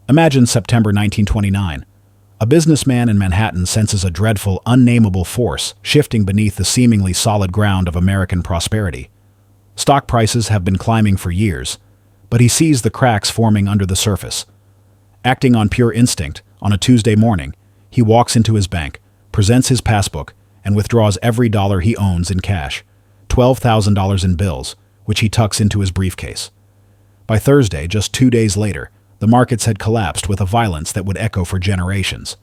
Imagine September 1929. A businessman in Manhattan senses a dreadful, unnameable force shifting beneath the seemingly solid ground of American prosperity. Stock prices have been climbing for years, but he sees the cracks forming under the surface. Acting on pure instinct, on a Tuesday morning, he walks into his bank, presents his passbook, and withdraws every dollar he owns in cash, $12,000 in bills, which he tucks into his briefcase. By Thursday, just 2 days later, the markets had collapsed with a violence that would echo for generations.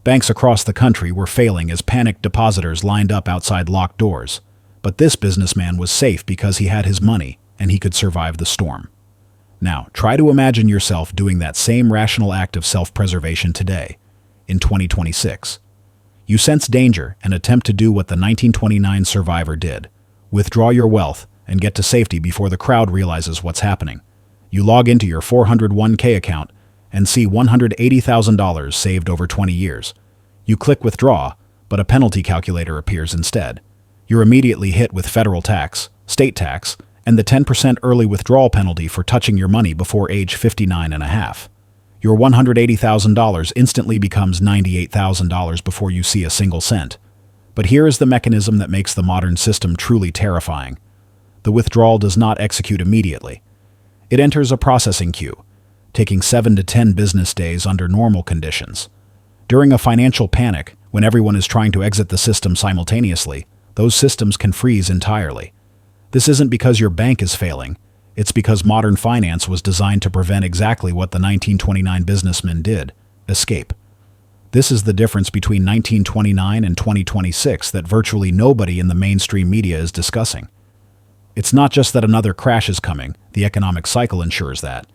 Banks across the country were failing as panicked depositors lined up outside locked doors. But this businessman was safe because he had his money and he could survive the storm. Now, try to imagine yourself doing that same rational act of self-preservation today, in 2026. You sense danger and attempt to do what the 1929 survivor did. Withdraw your wealth and get to safety before the crowd realizes what's happening. You log into your 401k account and see $180,000 saved over 20 years. You click withdraw, but a penalty calculator appears instead. You're immediately hit with federal tax, state tax, and the 10% early withdrawal penalty for touching your money before age 59 and a half. Your $180,000 instantly becomes $98,000 before you see a single cent. But here is the mechanism that makes the modern system truly terrifying. The withdrawal does not execute immediately. It enters a processing queue, taking 7 to 10 business days under normal conditions. During a financial panic, when everyone is trying to exit the system simultaneously, those systems can freeze entirely. This isn't because your bank is failing, it's because modern finance was designed to prevent exactly what the 1929 businessman did: escape. This is the difference between 1929 and 2026 that virtually nobody in the mainstream media is discussing. It's not just that another crash is coming, the economic cycle ensures that.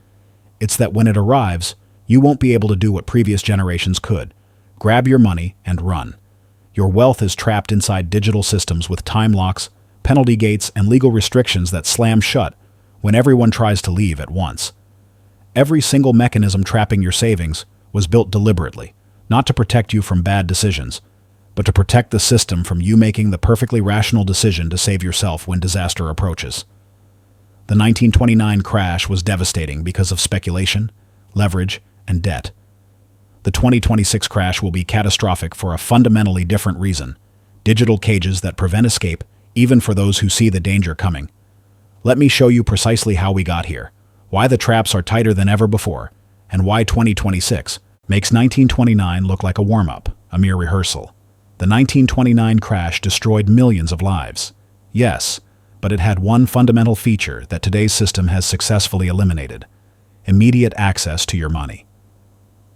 It's that when it arrives, you won't be able to do what previous generations could: grab your money and run. Your wealth is trapped inside digital systems with time locks, penalty gates, and legal restrictions that slam shut when everyone tries to leave at once. Every single mechanism trapping your savings was built deliberately, not to protect you from bad decisions, but to protect the system from you making the perfectly rational decision to save yourself when disaster approaches. The 1929 crash was devastating because of speculation, leverage, and debt. The 2026 crash will be catastrophic for a fundamentally different reason: digital cages that prevent escape, even for those who see the danger coming. Let me show you precisely how we got here, why the traps are tighter than ever before, and why 2026 makes 1929 look like a warm-up, a mere rehearsal. The 1929 crash destroyed millions of lives. Yes, but it had one fundamental feature that today's system has successfully eliminated: immediate access to your money.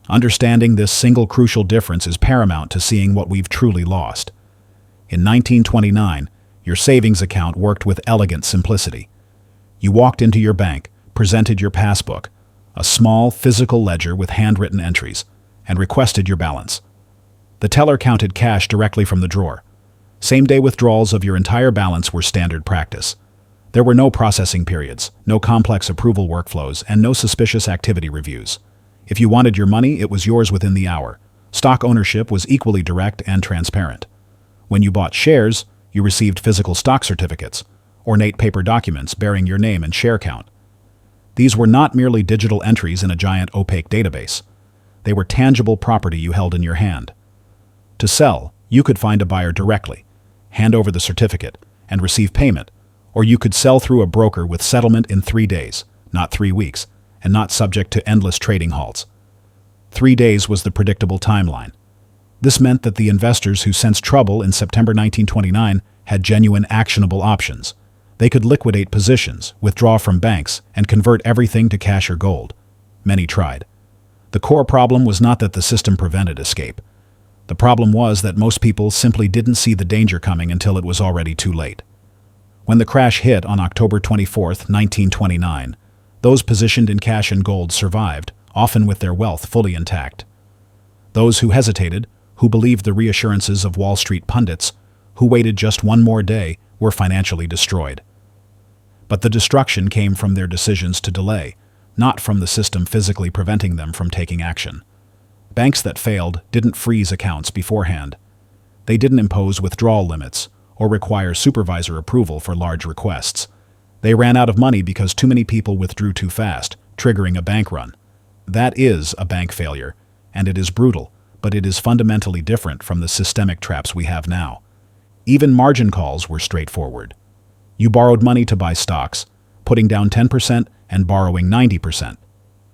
Understanding this single crucial difference is paramount to seeing what we've truly lost. In 1929, your savings account worked with elegant simplicity. You walked into your bank, presented your passbook, a small physical ledger with handwritten entries, and requested your balance. The teller counted cash directly from the drawer. Same-day withdrawals of your entire balance were standard practice. There were no processing periods, no complex approval workflows, and no suspicious activity reviews. If you wanted your money, it was yours within the hour. Stock ownership was equally direct and transparent. When you bought shares, you received physical stock certificates, ornate paper documents bearing your name and share count. These were not merely digital entries in a giant opaque database. They were tangible property you held in your hand. To sell, you could find a buyer directly, hand over the certificate, and receive payment, or you could sell through a broker with settlement in 3 days, not 3 weeks, and not subject to endless trading halts. 3 days was the predictable timeline. This meant that the investors who sensed trouble in September 1929 had genuine actionable options. They could liquidate positions, withdraw from banks, and convert everything to cash or gold. Many tried. The core problem was not that the system prevented escape. The problem was that most people simply didn't see the danger coming until it was already too late. When the crash hit on October 24, 1929, those positioned in cash and gold survived, often with their wealth fully intact. Those who hesitated, who believed the reassurances of Wall Street pundits, who waited just one more day, were financially destroyed. But the destruction came from their decisions to delay, not from the system physically preventing them from taking action. Banks that failed didn't freeze accounts beforehand. They didn't impose withdrawal limits or require supervisor approval for large requests. They ran out of money because too many people withdrew too fast, triggering a bank run. That is a bank failure, and it is brutal, but it is fundamentally different from the systemic traps we have now. Even margin calls were straightforward. You borrowed money to buy stocks, putting down 10% and borrowing 90%.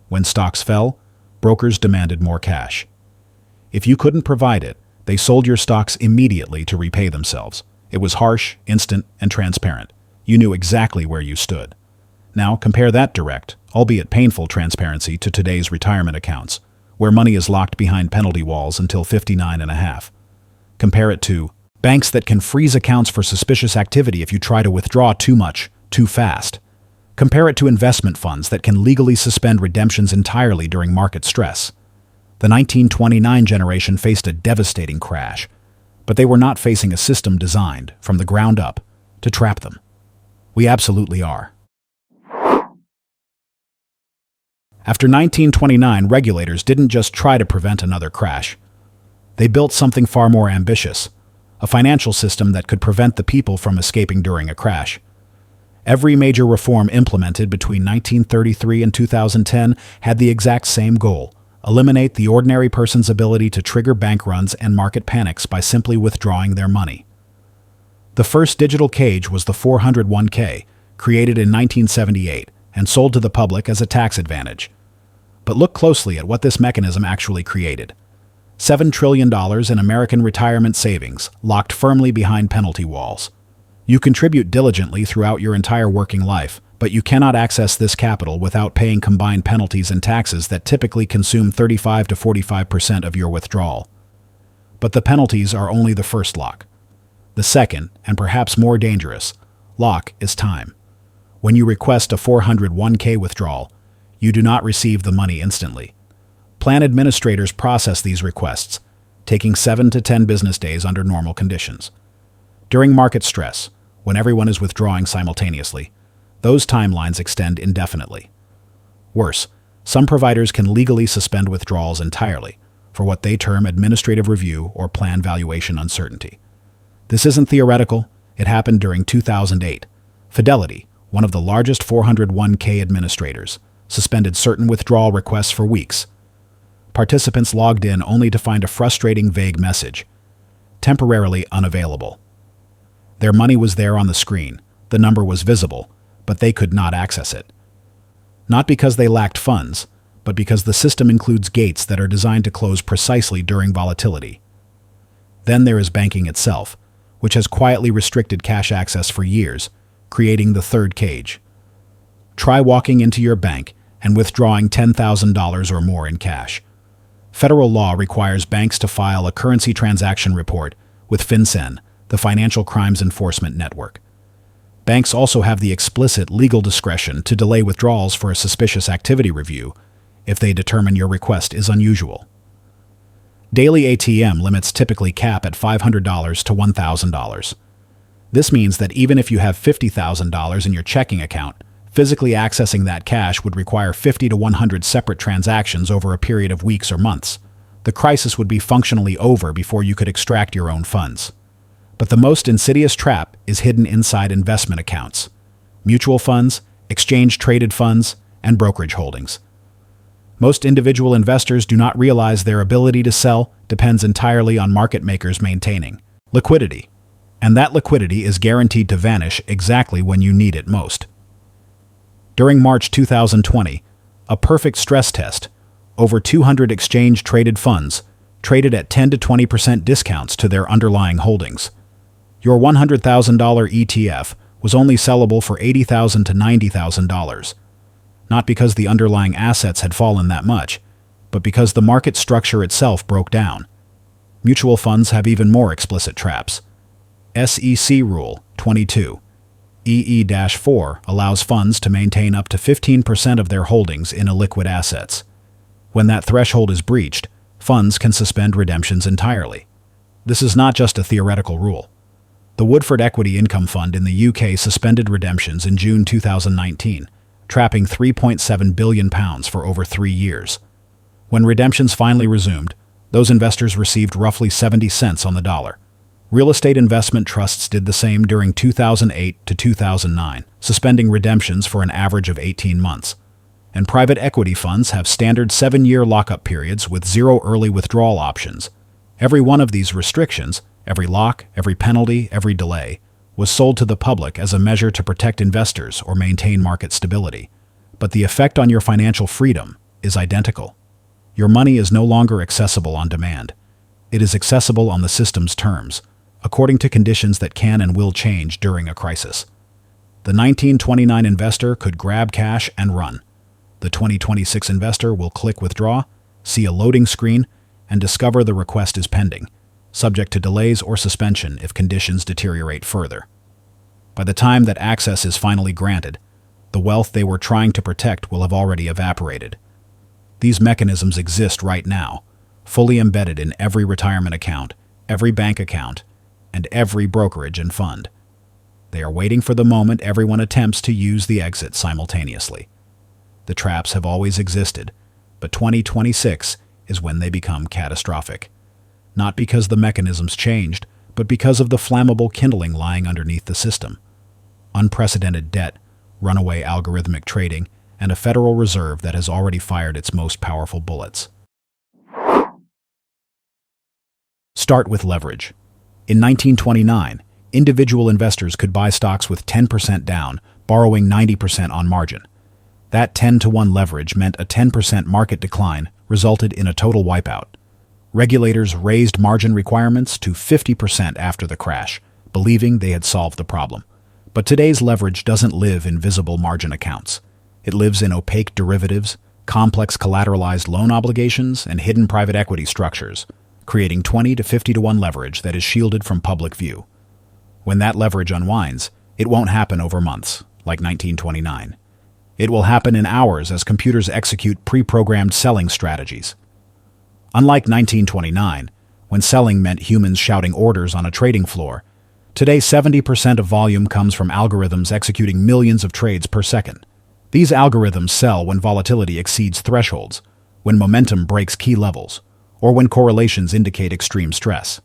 When stocks fell, brokers demanded more cash. If you couldn't provide it, they sold your stocks immediately to repay themselves. It was harsh, instant, and transparent. You knew exactly where you stood. Now compare that direct, albeit painful transparency to today's retirement accounts, where money is locked behind penalty walls until 59 and a half. Compare it to banks that can freeze accounts for suspicious activity if you try to withdraw too much, too fast. Compare it to investment funds that can legally suspend redemptions entirely during market stress. The 1929 generation faced a devastating crash, but they were not facing a system designed, from the ground up, to trap them. We absolutely are. After 1929, regulators didn't just try to prevent another crash. They built something far more ambitious, a financial system that could prevent the people from escaping during a crash. Every major reform implemented between 1933 and 2010 had the exact same goal: eliminate the ordinary person's ability to trigger bank runs and market panics by simply withdrawing their money. The first digital cage was the 401k, created in 1978 and sold to the public as a tax advantage. But look closely at what this mechanism actually created. $7 trillion in American retirement savings, locked firmly behind penalty walls. You contribute diligently throughout your entire working life, but you cannot access this capital without paying combined penalties and taxes that typically consume 35 to 45% of your withdrawal. But the penalties are only the first lock. The second, and perhaps more dangerous, lock is time. When you request a 401k withdrawal, you do not receive the money instantly. Plan administrators process these requests, taking 7 to 10 business days under normal conditions. During market stress, when everyone is withdrawing simultaneously, those timelines extend indefinitely. Worse, some providers can legally suspend withdrawals entirely for what they term administrative review or plan valuation uncertainty. This isn't theoretical. It happened during 2008. Fidelity, one of the largest 401k administrators, suspended certain withdrawal requests for weeks. Participants logged in only to find a frustrating, vague message: temporarily unavailable. Their money was there on the screen, the number was visible, but they could not access it. Not because they lacked funds, but because the system includes gates that are designed to close precisely during volatility. Then there is banking itself, which has quietly restricted cash access for years, creating the third cage. Try walking into your bank and withdrawing $10,000 or more in cash. Federal law requires banks to file a currency transaction report with FinCEN, the Financial Crimes Enforcement Network. Banks also have the explicit legal discretion to delay withdrawals for a suspicious activity review if they determine your request is unusual. Daily ATM limits typically cap at $500 to $1,000. This means that even if you have $50,000 in your checking account, physically accessing that cash would require 50 to 100 separate transactions over a period of weeks or months. The crisis would be functionally over before you could extract your own funds. But the most insidious trap is hidden inside investment accounts: mutual funds, exchange-traded funds, and brokerage holdings. Most individual investors do not realize their ability to sell depends entirely on market makers maintaining liquidity, and that liquidity is guaranteed to vanish exactly when you need it most. During March 2020, a perfect stress test, over 200 exchange-traded funds traded at 10 to 20% discounts to their underlying holdings. Your $100,000 ETF was only sellable for $80,000 to $90,000, not because the underlying assets had fallen that much, but because the market structure itself broke down. Mutual funds have even more explicit traps. SEC Rule 22 EE-4 allows funds to maintain up to 15% of their holdings in illiquid assets. When that threshold is breached, funds can suspend redemptions entirely. This is not just a theoretical rule. The Woodford Equity Income Fund in the UK suspended redemptions in June 2019, trapping £3.7 billion for over 3 years. When redemptions finally resumed, those investors received roughly 70 cents on the dollar. Real estate investment trusts did the same during 2008 to 2009, suspending redemptions for an average of 18 months. and private equity funds have standard 7-year lockup periods with 0 early withdrawal options. Every one of these restrictions, every lock, every penalty, every delay, was sold to the public as a measure to protect investors or maintain market stability. But the effect on your financial freedom is identical. Your money is no longer accessible on demand. It is accessible on the system's terms, according to conditions that can and will change during a crisis. The 1929 investor could grab cash and run. The 2026 investor will click withdraw, see a loading screen, and discover the request is pending, subject to delays or suspension if conditions deteriorate further. By the time that access is finally granted, the wealth they were trying to protect will have already evaporated. These mechanisms exist right now, fully embedded in every retirement account, every bank account, and every brokerage and fund. They are waiting for the moment everyone attempts to use the exit simultaneously. The traps have always existed, but 2026 is when they become catastrophic. Not because the mechanisms changed, but because of the flammable kindling lying underneath the system. Unprecedented debt, runaway algorithmic trading, and a Federal Reserve that has already fired its most powerful bullets. Start with leverage. In 1929, individual investors could buy stocks with 10% down, borrowing 90% on margin. That 10-to-1 leverage meant a 10% market decline resulted in a total wipeout. Regulators raised margin requirements to 50% after the crash, believing they had solved the problem. But today's leverage doesn't live in visible margin accounts. It lives in opaque derivatives, complex collateralized loan obligations, and hidden private equity structures, creating 20 to 50-to-1 leverage that is shielded from public view. When that leverage unwinds, it won't happen over months, like 1929. It will happen in hours as computers execute pre-programmed selling strategies. Unlike 1929, when selling meant humans shouting orders on a trading floor, today 70% of volume comes from algorithms executing millions of trades per second. These algorithms sell when volatility exceeds thresholds, when momentum breaks key levels, or when correlations indicate extreme stress.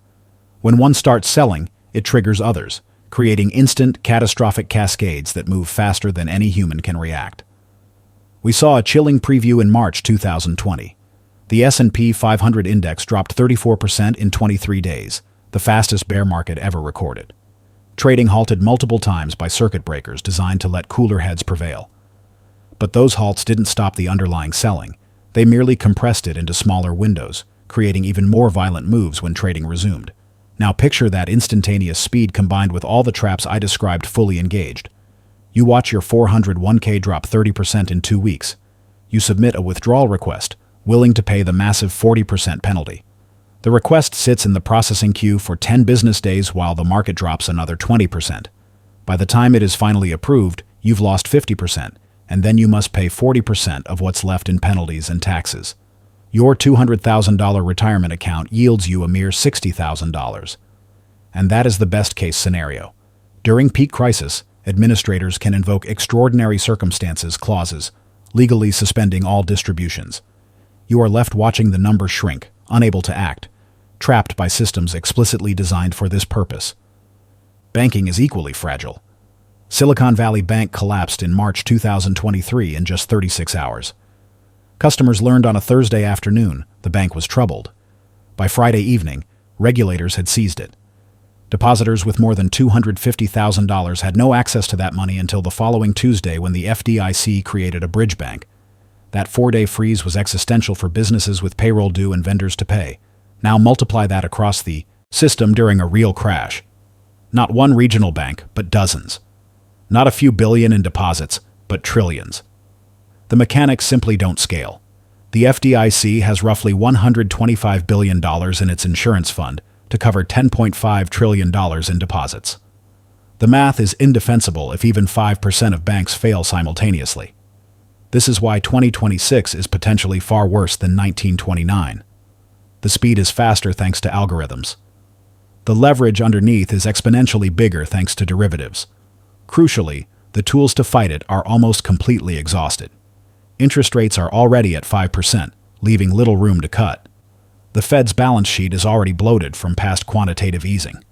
When one starts selling, it triggers others, creating instant, catastrophic cascades that move faster than any human can react. We saw a chilling preview in March 2020. The S&P 500 index dropped 34% in 23 days, the fastest bear market ever recorded. Trading halted multiple times by circuit breakers designed to let cooler heads prevail. But those halts didn't stop the underlying selling. They merely compressed it into smaller windows, creating even more violent moves when trading resumed. Now picture that instantaneous speed combined with all the traps I described fully engaged. You watch your 401k drop 30% in 2 weeks. You submit a withdrawal request, willing to pay the massive 40% penalty. The request sits in the processing queue for 10 business days while the market drops another 20%. By the time it is finally approved, you've lost 50%, and then you must pay 40% of what's left in penalties and taxes. Your $200,000 retirement account yields you a mere $60,000. And that is the best-case scenario. During peak crisis, administrators can invoke extraordinary circumstances clauses, legally suspending all distributions. You are left watching the numbers shrink, unable to act, trapped by systems explicitly designed for this purpose. Banking is equally fragile. Silicon Valley Bank collapsed in March 2023 in just 36 hours. Customers learned on a Thursday afternoon the bank was troubled. By Friday evening, regulators had seized it. Depositors with more than $250,000 had no access to that money until the following Tuesday when the FDIC created a bridge bank. That 4-day freeze was existential for businesses with payroll due and vendors to pay. Now multiply that across the system during a real crash. Not one regional bank, but dozens. Not a few billion in deposits, but trillions. The mechanics simply don't scale. The FDIC has roughly $125 billion in its insurance fund to cover $10.5 trillion in deposits. The math is indefensible if even 5% of banks fail simultaneously. This is why 2026 is potentially far worse than 1929. The speed is faster thanks to algorithms. The leverage underneath is exponentially bigger thanks to derivatives. Crucially, the tools to fight it are almost completely exhausted. Interest rates are already at 5%, leaving little room to cut. The Fed's balance sheet is already bloated from past quantitative easing.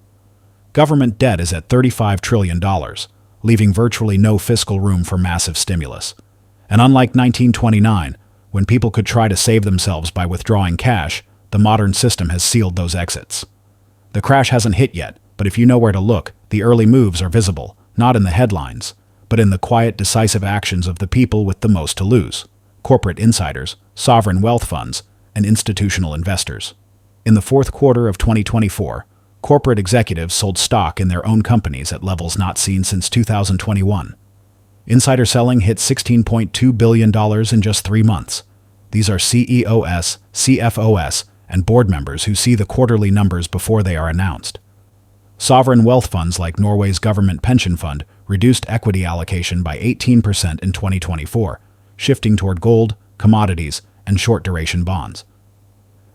Government debt is at $35 trillion, leaving virtually no fiscal room for massive stimulus. And unlike 1929, when people could try to save themselves by withdrawing cash, the modern system has sealed those exits. The crash hasn't hit yet, but if you know where to look, the early moves are visible, not in the headlines, but in the quiet, decisive actions of the people with the most to lose: corporate insiders, sovereign wealth funds, and institutional investors. In the fourth quarter of 2024, corporate executives sold stock in their own companies at levels not seen since 2021. Insider selling hit $16.2 billion in just 3 months. These are CEOs, CFOs, and board members who see the quarterly numbers before they are announced. Sovereign wealth funds like Norway's government pension fund reduced equity allocation by 18% in 2024, shifting toward gold, commodities, and short-duration bonds.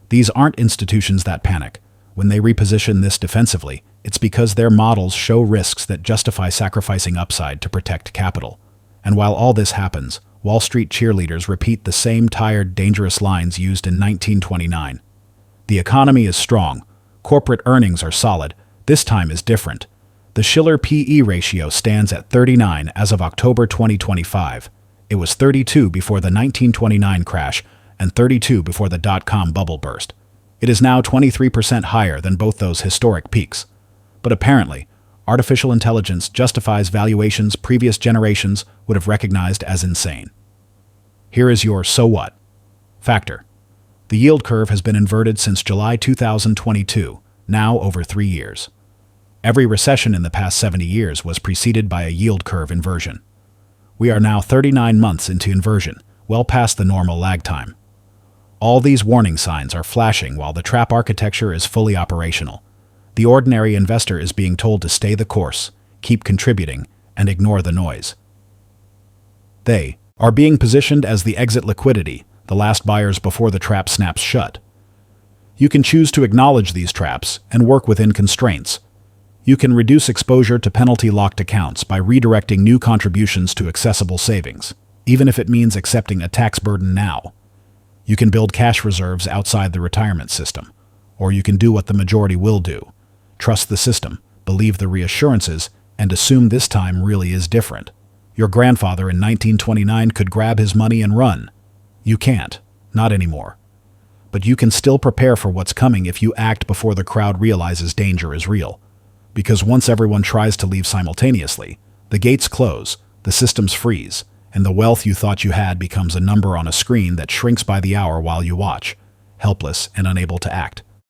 These aren't institutions that panic. When they reposition this defensively, it's because their models show risks that justify sacrificing upside to protect capital. And while all this happens, Wall Street cheerleaders repeat the same tired, dangerous lines used in 1929. The economy is strong. Corporate earnings are solid. This time is different. The Shiller P/E ratio stands at 39 as of October 2025. It was 32 before the 1929 crash and 32 before the dot-com bubble burst. It is now 23% higher than both those historic peaks. But apparently, artificial intelligence justifies valuations previous generations would have recognized as insane. Here is your so what factor. The yield curve has been inverted since July 2022, now over 3 years. Every recession in the past 70 years was preceded by a yield curve inversion. We are now 39 months into inversion, well past the normal lag time. All these warning signs are flashing while the trap architecture is fully operational. The ordinary investor is being told to stay the course, keep contributing, and ignore the noise. They are being positioned as the exit liquidity, the last buyers before the trap snaps shut. You can choose to acknowledge these traps and work within constraints. You can reduce exposure to penalty-locked accounts by redirecting new contributions to accessible savings, even if it means accepting a tax burden now. You can build cash reserves outside the retirement system, or you can do what the majority will do: trust the system, believe the reassurances, and assume this time really is different. Your grandfather in 1929 could grab his money and run. You can't, not anymore. But you can still prepare for what's coming if you act before the crowd realizes danger is real. Because once everyone tries to leave simultaneously, the gates close, the systems freeze, and the wealth you thought you had becomes a number on a screen that shrinks by the hour while you watch, helpless and unable to act.